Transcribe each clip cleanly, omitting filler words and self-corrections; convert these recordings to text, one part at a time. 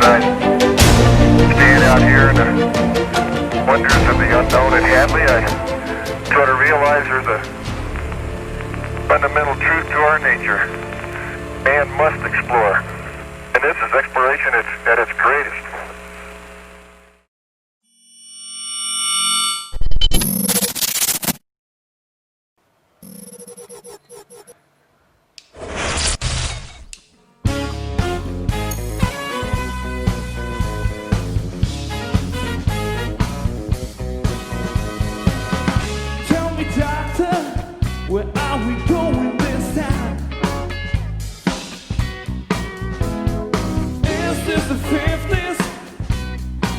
I stand out here in the wonders of the unknown at Hadley, I try to realize there's a fundamental truth to our nature. Man must explore. And this is exploration at its greatest. Tell me, doctor, where are we going this time? Is this the 50s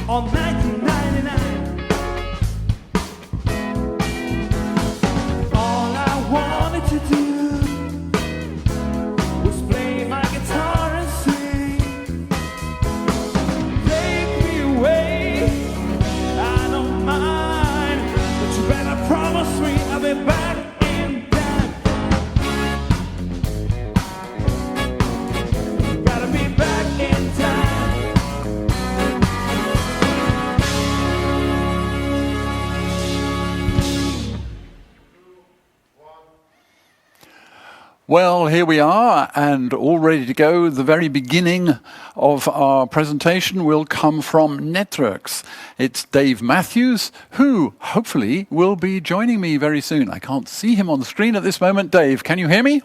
or 1999? All I wanted to do was play my guitar and sing. Take me away, I don't mind, but you better promise me I'll be back in time. Gotta be back in time. Well, here we are, and all ready to go. The very beginning of our presentation will come from Netwrix. It's Dave Matthews, who hopefully will be joining me very soon. I can't see him on the screen at this moment. Dave, can you hear me?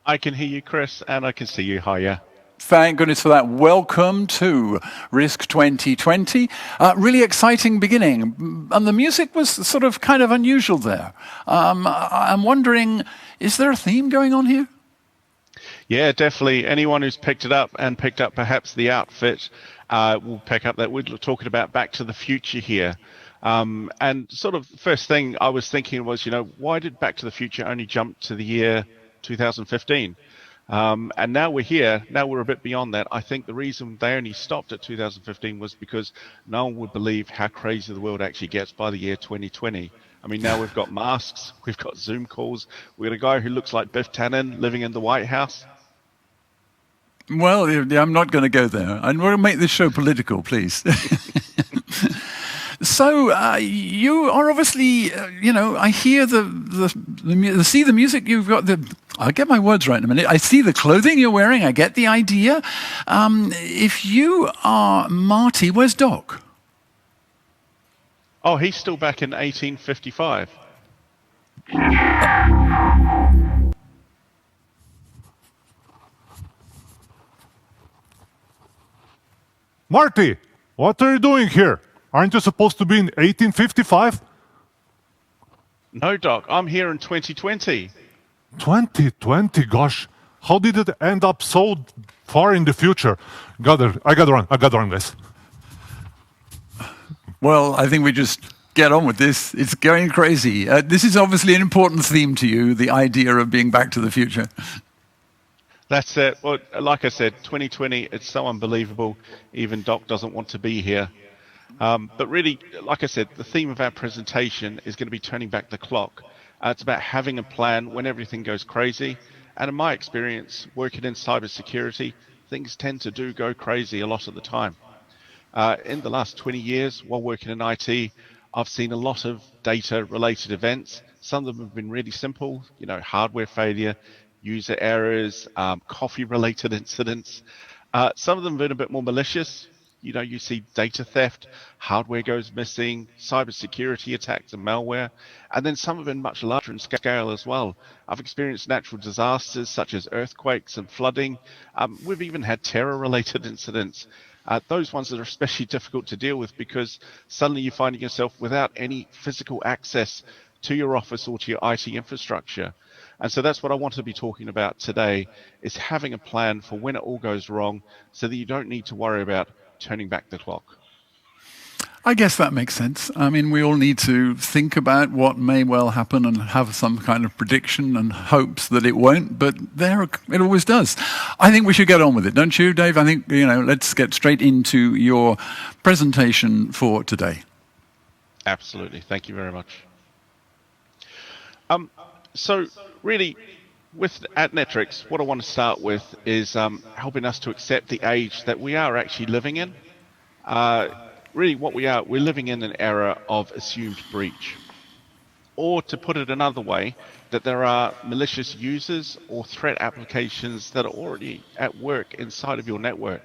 I can hear you, Chris, and I can see you. Hiya. Thank goodness for that. Welcome to Risk 2020. Really exciting beginning. And the music was sort of kind of unusual there. I'm wondering, is there a theme going on here? Yeah, definitely. Anyone who's picked it up and picked up perhaps the outfit will pick up that we're talking about Back to the Future here. And sort of the first thing I was thinking was, why did Back to the Future only jump to the year 2015? And now we're here. Now we're a bit beyond that. I think the reason they only stopped at 2015 was because no one would believe how crazy the world actually gets by the year 2020. I mean, now we've got masks, we've got Zoom calls, we've got a guy who looks like Biff Tannen living in the White House. Well, I'm not going to go there. I want to make this show political, please. So you are obviously, I hear see the music you've got. I'll get my words right in a minute. I see the clothing you're wearing. I get the idea. If you are Marty, where's Doc? Oh, he's still back in 1855. Marty, what are you doing here? Aren't you supposed to be in 1855? No, Doc, I'm here in 2020. 2020, gosh. How did it end up so far in the future? I gotta run, guys. Well, I think we just get on with this. It's going crazy. This is obviously an important theme to you, the idea of being back to the future. That's it. Well, like I said, 2020, it's so unbelievable. Even Doc doesn't want to be here. But really, like I said, the theme of our presentation is going to be turning back the clock. It's about having a plan when everything goes crazy. And in my experience, working in cybersecurity, things tend to do go crazy a lot of the time. In the last 20 years, while working in IT, I've seen a lot of data-related events. Some of them have been really simple, hardware failure, user errors, coffee-related incidents. Some of them have been a bit more malicious. You see data theft, hardware goes missing, cybersecurity attacks and malware, and then some have been much larger in scale as well. I've experienced natural disasters such as earthquakes and flooding. We've even had terror-related incidents. Those ones that are especially difficult to deal with because suddenly you're finding yourself without any physical access to your office or to your IT infrastructure. And so that's what I want to be talking about today, is having a plan for when it all goes wrong so that you don't need to worry about turning back the clock. I guess that makes sense. I mean, we all need to think about what may well happen and have some kind of prediction and hopes that it won't, but it always does. I think we should get on with it, don't you, Dave? I think, let's get straight into your presentation for today. Absolutely. Thank you very much. So really, At Netwrix, what I want to start with is helping us to accept the age that we are actually living in. Really, we're living in an era of assumed breach. Or to put it another way, that there are malicious users or threat applications that are already at work inside of your network.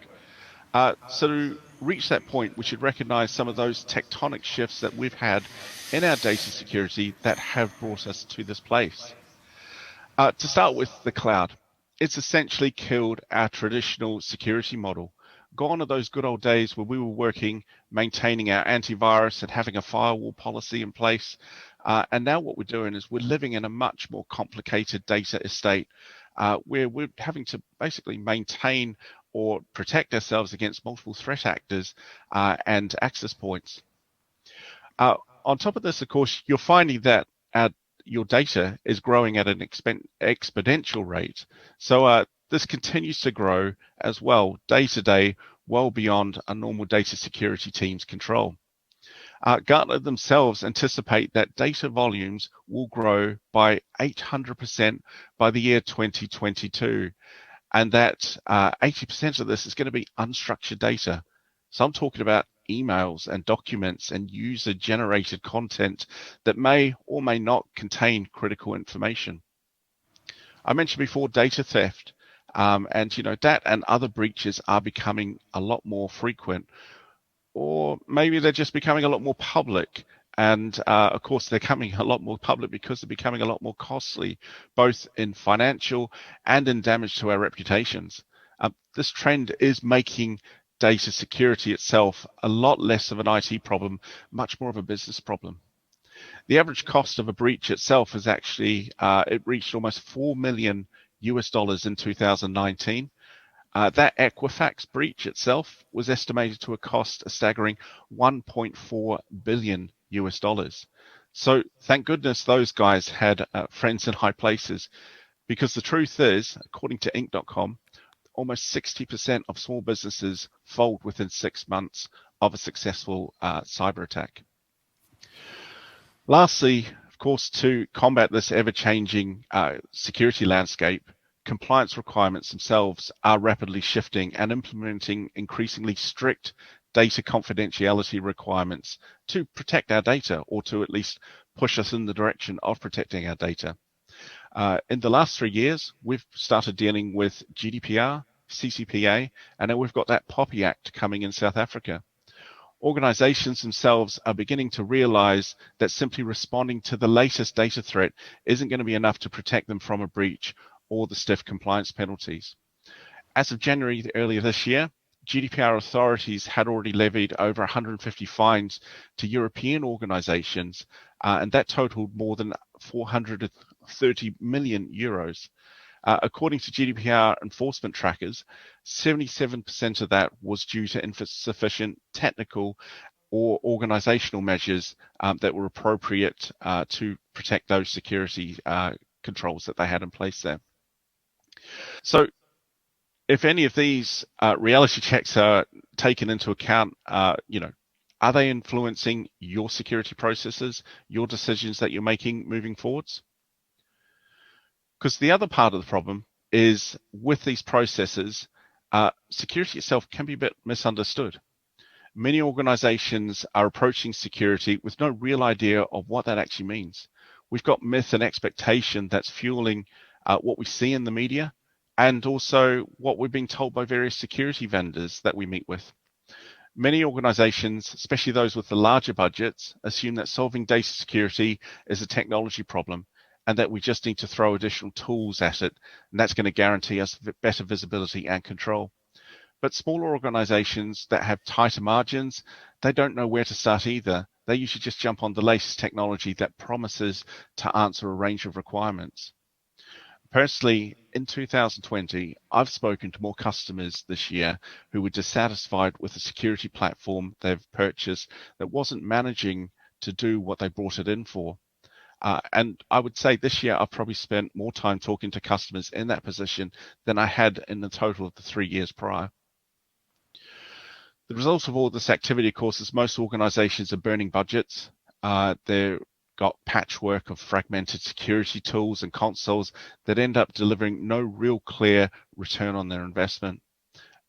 So to reach that point, we should recognize some of those tectonic shifts that we've had in our data security that have brought us to this place. To start with the cloud, it's essentially killed our traditional security model. Gone are those good old days where we were working, maintaining our antivirus and having a firewall policy in place. And now what we're doing is we're living in a much more complicated data estate where we're having to basically maintain or protect ourselves against multiple threat actors and access points. On top of this, of course, you're finding that your data is growing at an exponential rate. So this continues to grow as well, day to day, well beyond a normal data security team's control. Gartner themselves anticipate that data volumes will grow by 800% by the year 2022, and that 80% of this is going to be unstructured data. So I'm talking about emails and documents and user-generated content that may or may not contain critical information. I mentioned before data theft, and that and other breaches are becoming a lot more frequent, or maybe they're just becoming a lot more public. And of course, they're coming a lot more public because they're becoming a lot more costly, both in financial and in damage to our reputations. This trend is making data security itself a lot less of an IT problem, much more of a business problem. The average cost of a breach itself is actually, it reached almost $4 million in 2019. That Equifax breach itself was estimated to have cost a staggering $1.4 billion. So thank goodness those guys had friends in high places, because the truth is, according to Inc.com, almost 60% of small businesses fold within 6 months of a successful cyber attack. Lastly, of course, to combat this ever-changing security landscape, compliance requirements themselves are rapidly shifting and implementing increasingly strict data confidentiality requirements to protect our data, or to at least push us in the direction of protecting our data. In the last 3 years, we've started dealing with GDPR, CCPA, and now we've got that POPI Act coming in South Africa. Organizations themselves are beginning to realize that simply responding to the latest data threat isn't going to be enough to protect them from a breach or the stiff compliance penalties. As of January earlier this year, GDPR authorities had already levied over 150 fines to European organizations, and that totaled more than 430 million euros. According to GDPR enforcement trackers, 77% of that was due to insufficient technical or organizational measures that were appropriate to protect those security controls that they had in place there. So if any of these reality checks are taken into account, are they influencing your security processes, your decisions that you're making moving forwards? Because the other part of the problem is with these processes, security itself can be a bit misunderstood. Many organizations are approaching security with no real idea of what that actually means. We've got myth and expectation that's fueling what we see in the media, and also what we're being told by various security vendors that we meet with. Many organizations, especially those with the larger budgets, assume that solving data security is a technology problem, and that we just need to throw additional tools at it, and that's going to guarantee us better visibility and control. But smaller organizations that have tighter margins, they don't know where to start either. They usually just jump on the latest technology that promises to answer a range of requirements. Personally, in 2020, I've spoken to more customers this year who were dissatisfied with the security platform they've purchased that wasn't managing to do what they brought it in for. And I would say this year I've probably spent more time talking to customers in that position than I had in the total of the 3 years prior. The result of all this activity, of course, is most organizations are burning budgets. They're got patchwork of fragmented security tools and consoles that end up delivering no real clear return on their investment.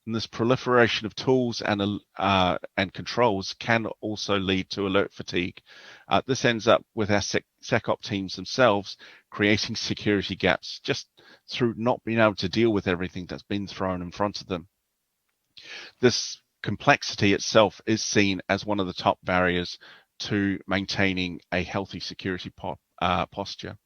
And this proliferation of tools and controls can also lead to alert fatigue. This ends up with our SecOps teams themselves creating security gaps just through not being able to deal with everything that's been thrown in front of them. This complexity itself is seen as one of the top barriers to maintaining a healthy security posture.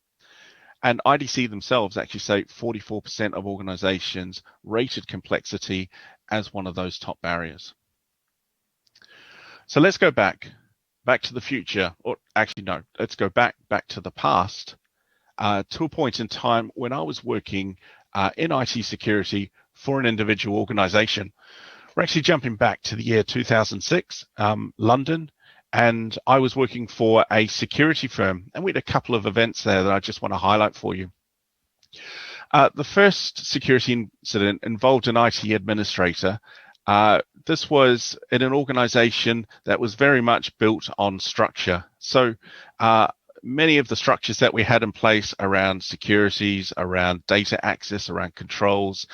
And IDC themselves actually say 44% of organizations rated complexity as one of those top barriers. So let's go back to the future, or actually no, let's go back to the past, to a point in time when I was working in IT security for an individual organization. We're actually jumping back to the year 2006, London, and I was working for a security firm, and we had a couple of events there that I just want to highlight for you. The first security incident involved an IT administrator. This was in an organization that was very much built on structure. So many of the structures that we had in place around securities, around data access, around controls,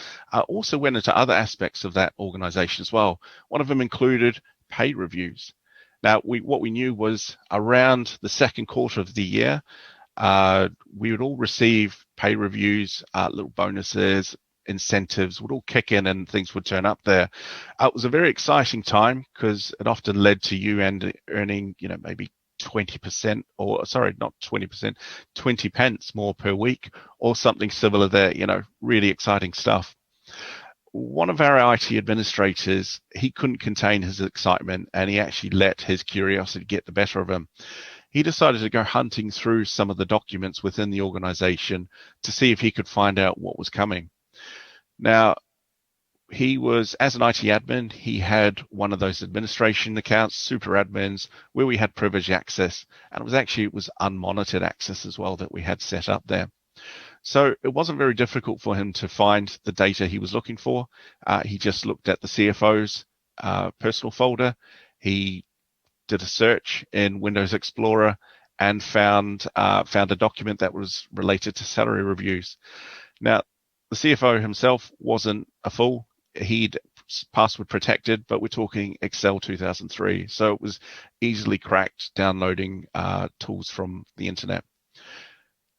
also went into other aspects of that organization as well. One of them included pay reviews. Now, what we knew was around the second quarter of the year, we would all receive pay reviews, little bonuses, incentives would all kick in and things would turn up there. It was a very exciting time because it often led to you earning, maybe 20% or sorry, not 20%, 20 pence more per week or something similar there, really exciting stuff. One of our IT administrators, he couldn't contain his excitement and he actually let his curiosity get the better of him. He decided to go hunting through some of the documents within the organization to see if he could find out what was coming. Now, he was, as an IT admin, he had one of those administration accounts, super admins, where we had privileged access, and it was unmonitored access as well that we had set up there. So it wasn't very difficult for him to find the data he was looking for. He just looked at the CFO's personal folder. He did a search in Windows Explorer and found a document that was related to salary reviews. Now, the CFO himself wasn't a fool. He'd password protected, but we're talking Excel 2003. So it was easily cracked downloading tools from the internet.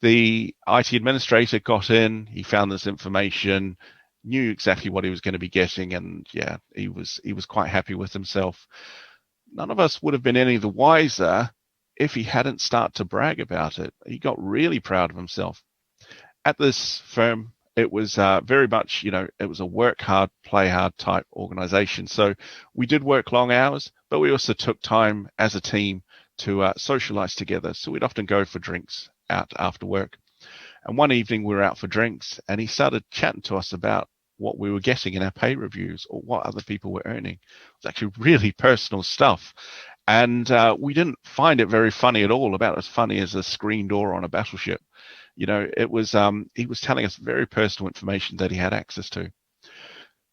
The IT administrator got in, he found this information, knew exactly what he was going to be getting, and yeah, he was quite happy with himself. None of us would have been any the wiser if he hadn't started to brag about it. He got really proud of himself. At this firm, it was very much, it was a work hard, play hard type organization. So we did work long hours, but we also took time as a team to socialize together. So we'd often go for drinks out after work. And one evening we were out for drinks and he started chatting to us about what we were getting in our pay reviews or what other people were earning. It was actually really personal stuff. And we didn't find it very funny at all, about as funny as a screen door on a battleship. It was, he was telling us very personal information that he had access to.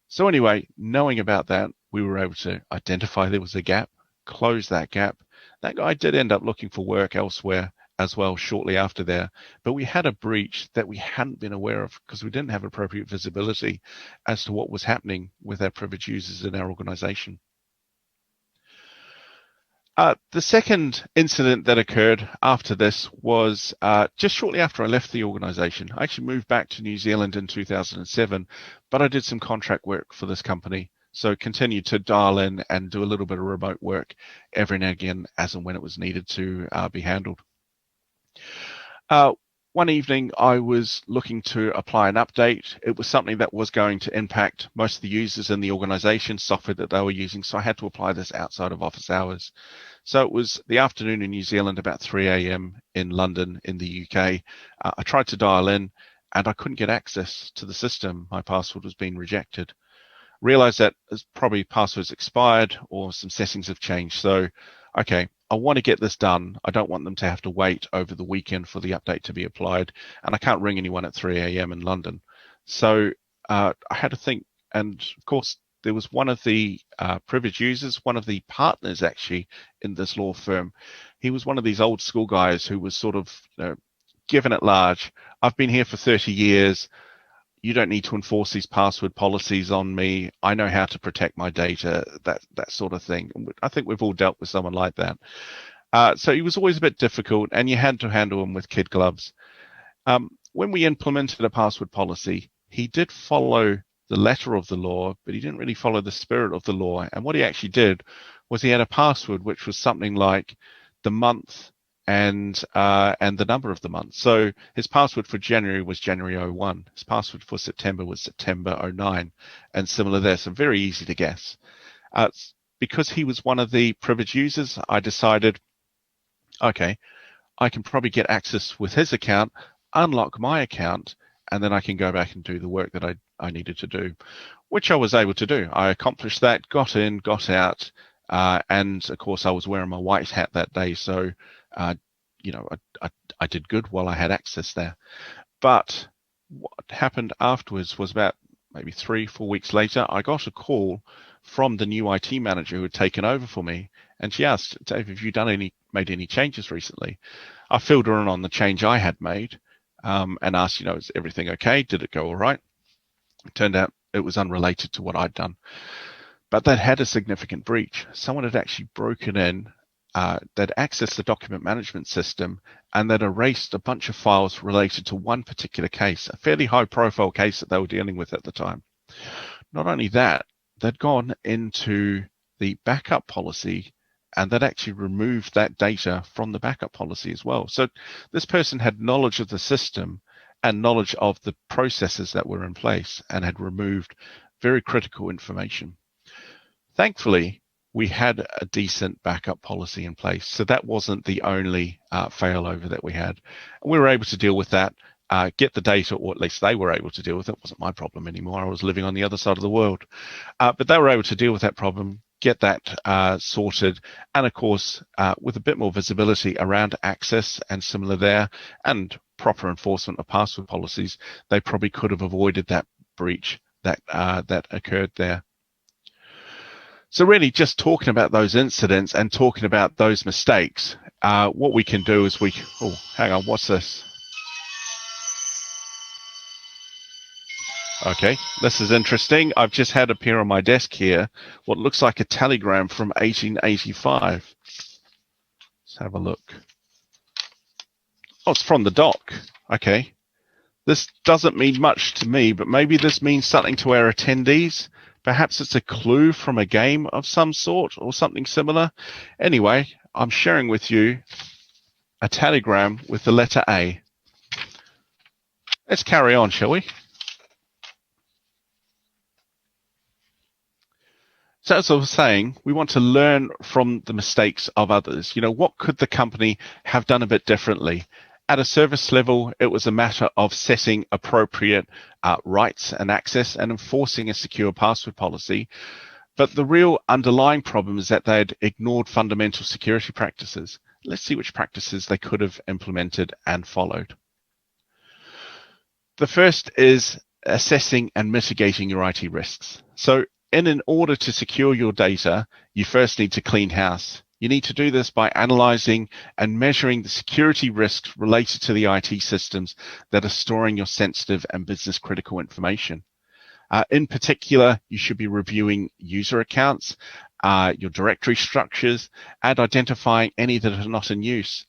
So anyway, knowing about that, we were able to identify there was a gap, close that gap. That guy did end up looking for work elsewhere as well shortly after there, but we had a breach that we hadn't been aware of because we didn't have appropriate visibility as to what was happening with our privileged users in our organization. The second incident that occurred after this was just shortly after I left the organization. I actually moved back to New Zealand in 2007, but I did some contract work for this company. So continued to dial in and do a little bit of remote work every now and again as and when it was needed to be handled. One evening I was looking to apply an update. It was something that was going to impact most of the users in the organization, software that they were using. So I had to apply this outside of office hours. So it was the afternoon in New Zealand, about 3 a.m. in London in the UK. I tried to dial in and I couldn't get access to the system. My password was being rejected. Realized that probably passwords expired or some settings have changed. So, okay, I want to get this done. I don't want them to have to wait over the weekend for the update to be applied. And I can't ring anyone at 3 a.m. in London. So I had to think. And of course, there was one of the privileged users, one of the partners actually in this law firm. He was one of these old school guys who was sort of given at large. I've been here for 30 years. You don't need to enforce these password policies on me. I know how to protect my data, that sort of thing. I think we've all dealt with someone like that. So he was always a bit difficult, and you had to handle him with kid gloves. When we implemented a password policy, he did follow the letter of the law, but he didn't really follow the spirit of the law. And what he actually did was he had a password which was something like the month and the number of the month. So his password for January was January 01. His password for September was September 09, and similar there. So very easy to guess. Because he was one of the privileged users, I decided, okay, I can probably get access with his account, unlock my account, and then I can go back and do the work that I needed to do, which I was able to do. I accomplished that, got in, got out, and of course I was wearing my white hat that day, so I did good while I had access there. But what happened afterwards was about maybe 3-4 weeks later, I got a call from the new IT manager who had taken over for me, and she asked, Dave, have you made any changes recently? I filled her in on the change I had made, and asked, is everything okay? Did it go all right? It turned out it was unrelated to what I'd done, but that had a significant breach. Someone had actually broken in, that accessed the document management system, and that erased a bunch of files related to one particular case, a fairly high profile case that they were dealing with at the time. Not only that, they'd gone into the backup policy and that actually removed that data from the backup policy as well. So this person had knowledge of the system and knowledge of the processes that were in place and had removed very critical information. Thankfully, we had a decent backup policy in place, so that wasn't the only failover that we had. We were able to deal with that, get the data, or at least they were able to deal with it. It wasn't my problem anymore. I was living on the other side of the world. But they were able to deal with that problem, get that sorted, and of course, with a bit more visibility around access and similar there, and proper enforcement of password policies, they probably could have avoided that breach that occurred there. So really just talking about those incidents and talking about those mistakes, what we can do is hang on, what's this? Okay, this is interesting. I've just had appear on my desk here what looks like a telegram from 1885. Let's have a look. Oh, it's from the doc. Okay. This doesn't mean much to me, but maybe this means something to our attendees. Perhaps it's a clue from a game of some sort or something similar. Anyway, I'm sharing with you a telegram with the letter A. Let's carry on, shall we? So as I was saying, we want to learn from the mistakes of others. What could the company have done a bit differently? At a service level, it was a matter of setting appropriate rights and access and enforcing a secure password policy. But the real underlying problem is that they'd ignored fundamental security practices. Let's see which practices they could have implemented and followed. The first is assessing and mitigating your IT risks. So in order to secure your data, you first need to clean house. You need to do this by analyzing and measuring the security risks related to the IT systems that are storing your sensitive and business critical information. In particular, you should be reviewing user accounts, your directory structures, and identifying any that are not in use.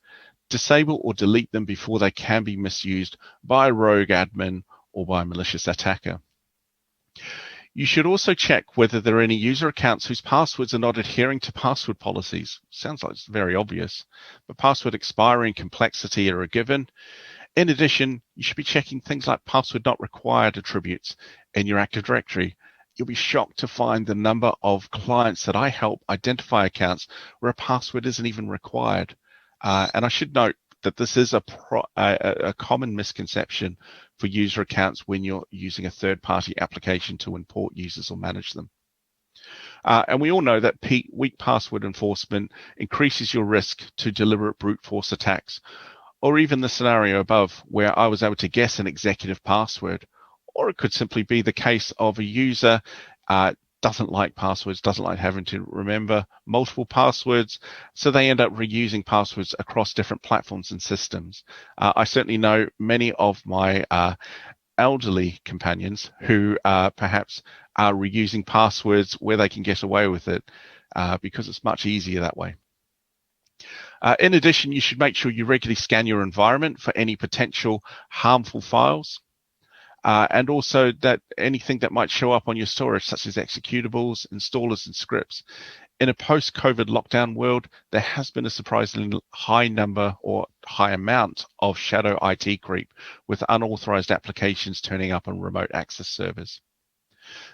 Disable or delete them before they can be misused by a rogue admin or by a malicious attacker. You should also check whether there are any user accounts whose passwords are not adhering to password policies. Sounds like it's very obvious, but password expiry and complexity are a given. In addition, you should be checking things like password not required attributes in your Active Directory. You'll be shocked to find the number of clients that I help identify accounts where a password isn't even required. And I should note that this is a common misconception for user accounts when you're using a third-party application to import users or manage them. And we all know that weak password enforcement increases your risk to deliberate brute force attacks, or even the scenario above where I was able to guess an executive password, or it could simply be the case of a user doesn't like passwords, doesn't like having to remember multiple passwords, so they end up reusing passwords across different platforms and systems. I certainly know many of my elderly companions who perhaps are reusing passwords where they can get away with it because it's much easier that way. In addition, you should make sure you regularly scan your environment for any potential harmful files. And also that anything that might show up on your storage, such as executables, installers, and scripts. In a post-COVID lockdown world, there has been a surprisingly high number or high amount of shadow IT creep with unauthorized applications turning up on remote access servers.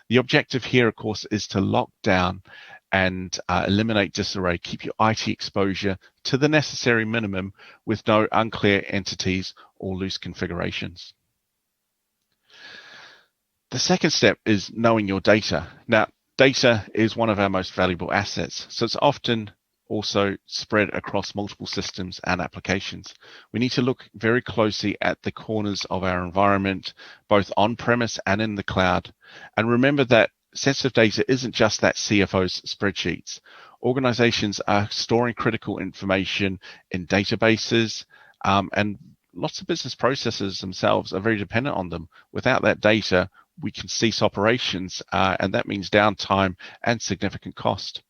The objective here, of course, is to lock down and eliminate disarray, keep your IT exposure to the necessary minimum with no unclear entities or loose configurations. The second step is knowing your data. Now, data is one of our most valuable assets, so it's often also spread across multiple systems and applications. We need to look very closely at the corners of our environment, both on-premise and in the cloud. And remember that sensitive data isn't just that CFO's spreadsheets. Organizations are storing critical information in databases, and lots of business processes themselves are very dependent on them. Without that data, we can cease operations, and that means downtime and significant cost.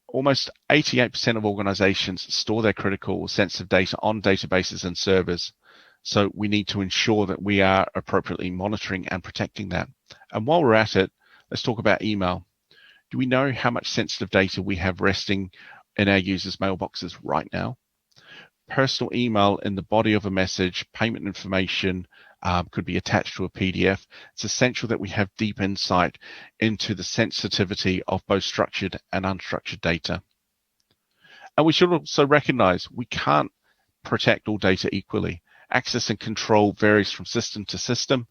Almost 88% of organizations store their critical or sensitive data on databases and servers. So we need to ensure that we are appropriately monitoring and protecting that. And while we're at it, let's talk about email. Do we know how much sensitive data we have resting in our users' mailboxes right now? Personal email in the body of a message, payment information, could be attached to a PDF. It's essential that we have deep insight into the sensitivity of both structured and unstructured data. And we should also recognize we can't protect all data equally. Access and control varies from system to system.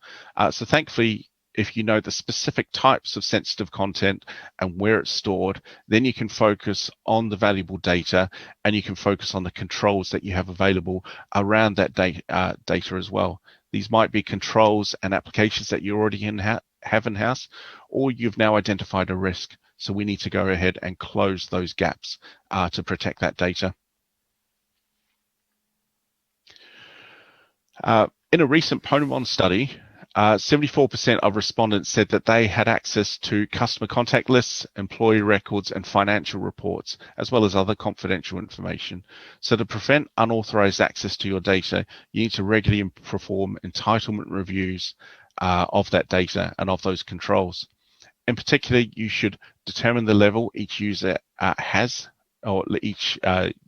So thankfully, if you know the specific types of sensitive content and where it's stored, then you can focus on the valuable data and you can focus on the controls that you have available around that data as well. These might be controls and applications that you already have in-house, or you've now identified a risk. So we need to go ahead and close those gaps to protect that data. In a recent Ponemon study, 74% of respondents said that they had access to customer contact lists, employee records, and financial reports, as well as other confidential information. So to prevent unauthorized access to your data, you need to regularly perform entitlement reviews of that data and of those controls. In particular, you should determine the level each user has, or each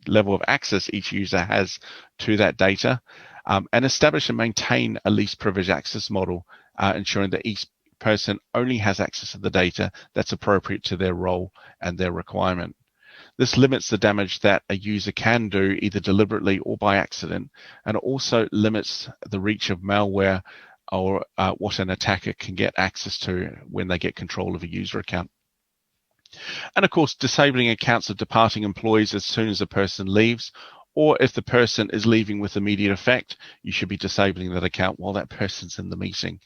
level of access each user has to that data. And establish and maintain a least privilege access model, ensuring that each person only has access to the data that's appropriate to their role and their requirement. This limits the damage that a user can do either deliberately or by accident, and it also limits the reach of malware or what an attacker can get access to when they get control of a user account. And of course, disabling accounts of departing employees as soon as a person leaves, or if the person is leaving with immediate effect, you should be disabling that account while that person's in the meeting.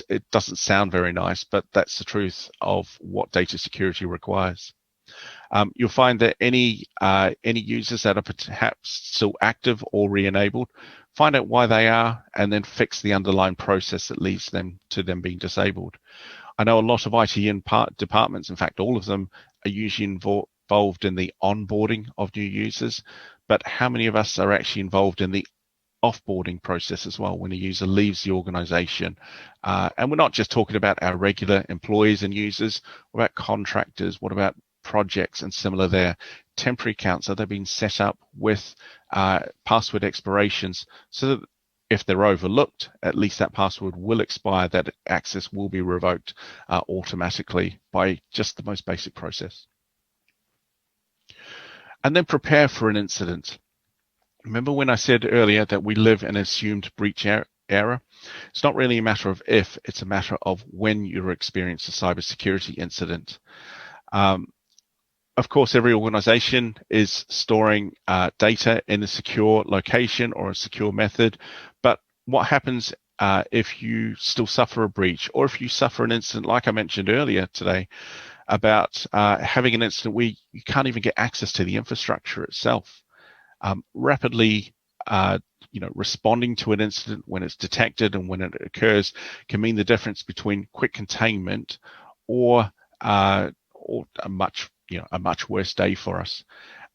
It doesn't sound very nice, but that's the truth of what data security requires. You'll find that any users that are perhaps still active or re-enabled, find out why they are, and then fix the underlying process that leads them to them being disabled. I know a lot of IT departments, in fact, all of them are usually involved in the onboarding of new users, but how many of us are actually involved in the offboarding process as well when a user leaves the organization? And we're not just talking about our regular employees and users. What about contractors? What about projects and similar there? Temporary accounts, are they being set up with password expirations so that if they're overlooked, at least that password will expire, that access will be revoked automatically by just the most basic process. And then prepare for an incident. Remember when I said earlier that we live in an assumed breach era? It's not really a matter of if, it's a matter of when you experience a cybersecurity incident. Of course, every organization is storing data in a secure location or a secure method, but what happens if you still suffer a breach, or if you suffer an incident like I mentioned earlier today about having an incident where you can't even get access to the infrastructure itself. Rapidly responding to an incident when it's detected and when it occurs can mean the difference between quick containment or a much worse day for us.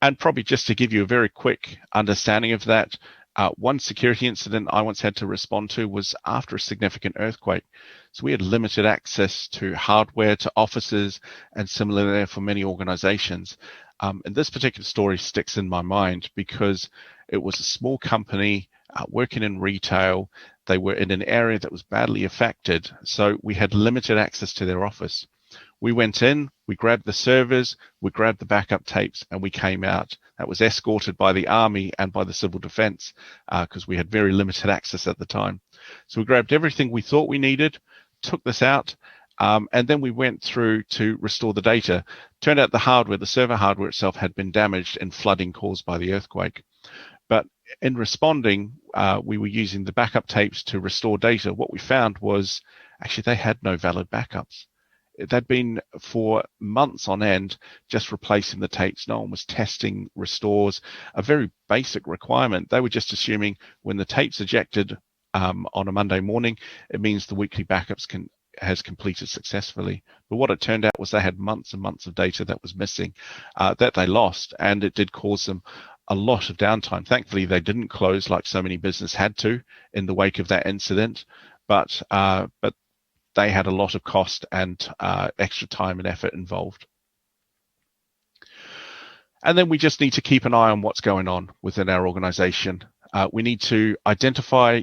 And probably just to give you a very quick understanding of that, one security incident I once had to respond to was after a significant earthquake. So we had limited access to hardware, to offices, and similar there for many organizations. And this particular story sticks in my mind because it was a small company working in retail. They were in an area that was badly affected, so we had limited access to their office. We went in, we grabbed the servers, we grabbed the backup tapes, and we came out. That was escorted by the Army and by the Civil Defense because we had very limited access at the time. So we grabbed everything we thought we needed, took this out, and then we went through to restore the data. Turned out the hardware, the server hardware itself, had been damaged in flooding caused by the earthquake. But in responding, we were using the backup tapes to restore data. What we found was actually they had no valid backups. They'd been for months on end just replacing the tapes. No one was testing restores, a very basic requirement. They were just assuming when the tape's ejected on a Monday morning, it means the weekly backups has completed successfully. But what it turned out was they had months and months of data that was missing, that they lost, and it did cause them a lot of downtime. Thankfully, they didn't close like so many businesses had to in the wake of that incident, but they had a lot of cost and extra time and effort involved. And then we just need to keep an eye on what's going on within our organization. We need to identify,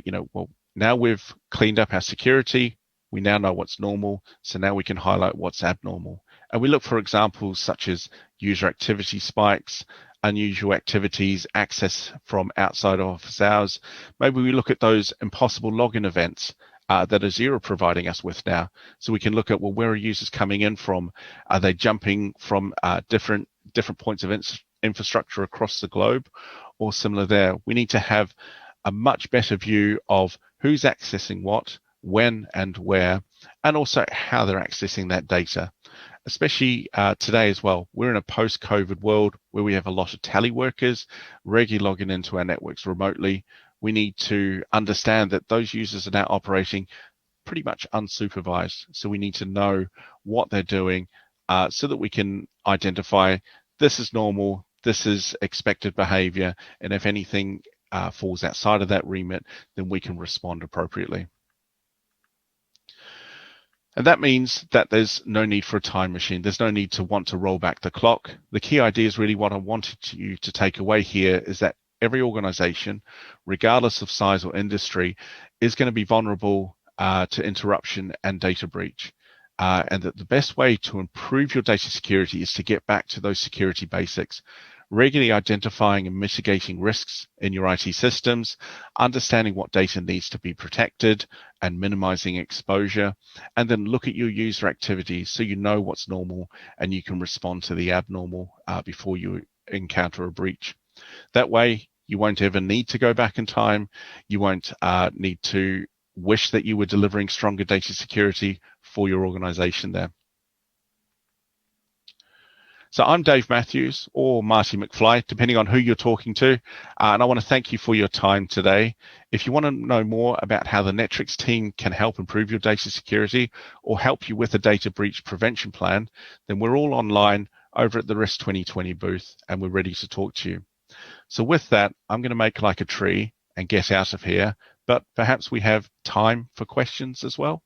now we've cleaned up our security, we now know what's normal, so now we can highlight what's abnormal. And we look for examples such as user activity spikes, unusual activities, access from outside office hours. Maybe we look at those impossible login events that Azure are providing us with now. So we can look at, where are users coming in from? Are they jumping from different points of infrastructure across the globe or similar there? We need to have a much better view of who's accessing what, when and where, and also how they're accessing that data. Especially today as well, we're in a post-COVID world where we have a lot of tele workers regularly logging into our networks remotely. We need to understand that those users are now operating pretty much unsupervised. So we need to know what they're doing so that we can identify this is normal, this is expected behavior, and if anything falls outside of that remit, then we can respond appropriately. And that means that there's no need for a time machine. There's no need to want to roll back the clock. The key idea is really what I wanted you to take away here is that every organization, regardless of size or industry, is going to be vulnerable to interruption and data breach. And that the best way to improve your data security is to get back to those security basics, regularly identifying and mitigating risks in your IT systems, understanding what data needs to be protected and minimizing exposure, and then look at your user activities so you know what's normal and you can respond to the abnormal before you encounter a breach. That way, you won't ever need to go back in time. You won't need to wish that you were delivering stronger data security for your organization there. So I'm Dave Matthews or Marty McFly, depending on who you're talking to. And I want to thank you for your time today. If you want to know more about how the Netwrix team can help improve your data security or help you with a data breach prevention plan, then we're all online over at the Risk 2020 booth and we're ready to talk to you. So with that, I'm going to make like a tree and get out of here, but perhaps we have time for questions as well.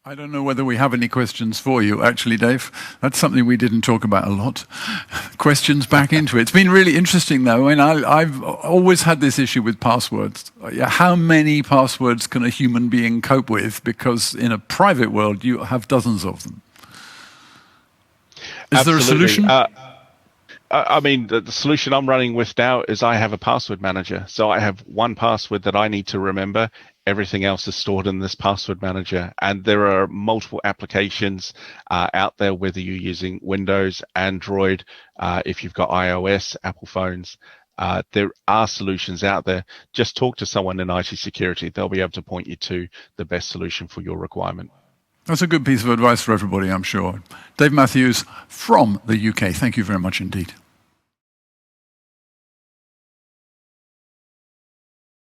I don't know whether we have any questions for you, actually, Dave. That's something we didn't talk about a lot. Questions back into it. It's been really interesting, though, and I've always had this issue with passwords. How many passwords can a human being cope with? Because in a private world, you have dozens of them. Is there a solution? I mean, the solution I'm running with now is I have a password manager. So I have one password that I need to remember. Everything else is stored in this password manager. And there are multiple applications out there, whether you're using Windows, Android, if you've got iOS, Apple phones. There are solutions out there. Just talk to someone in IT security. They'll be able to point you to the best solution for your requirement. That's a good piece of advice for everybody, I'm sure. Dave Matthews from the UK, thank you very much indeed.